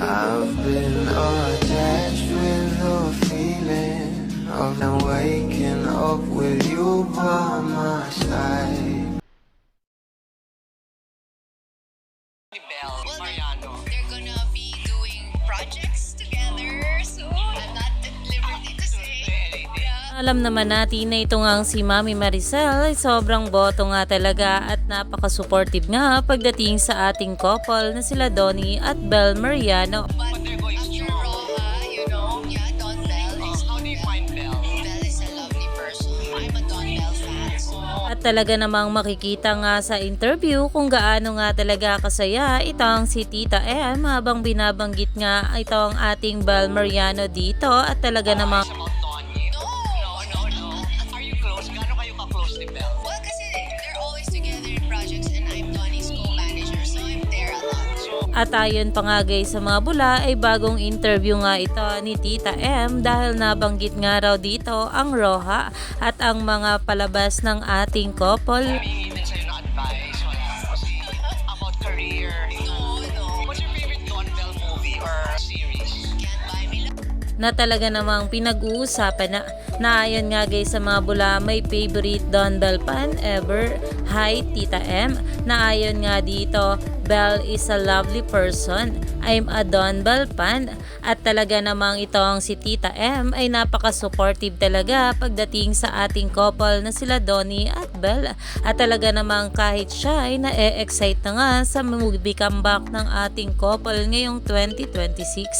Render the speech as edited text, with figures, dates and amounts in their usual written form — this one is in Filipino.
I've been attached with the feeling of now waking up with you by my side. Well, they're gonna be doing projects together soon. I'm not at liberty to say. Yeah. Alam naman natin na ito ngang si Mami Maricel ay sobrang boto nga talaga at napaka-supportive nga pagdating sa ating couple na sila Donnie at Bel Mariano. But after Roja, yeah, Don Bell is. How do you find Belle? Bell is a lovely person. I'm a Don Bell fan. So, At talaga namang makikita nga sa interview kung gaano nga talaga kasaya itong si Tita M habang binabanggit nga itong ating Bel Mariano dito at talaga namang About Donnie? no. No. Are you close? Gaano kayo ka-close ni Belle? Well, kasi they're always together in projects and I'm Donnie's co-manager, so I'm there a lot. at ayon pa nga guys sa mga bula ay bagong interview nga ito ni Tita M dahil nabanggit nga raw dito ang Roja at ang mga palabas ng ating couple. Humingi din sa'yo ng advice, wala kasi about career. No. What's your favorite Don Bell movie or series? Can't buy me love. Na talaga namang pinag-uusapan na ayon nga guys sa mga bula may favorite Don Bell fan ever. Hi Tita M, na ayon nga dito Bell is a lovely person. I'm a Don Bell fan at talaga namang itong si Tita M ay napaka-supportive talaga pagdating sa ating couple na sila Donnie at Bell at talaga namang kahit siya ay na-excite na nga sa movie comeback ng ating couple ngayong 2026.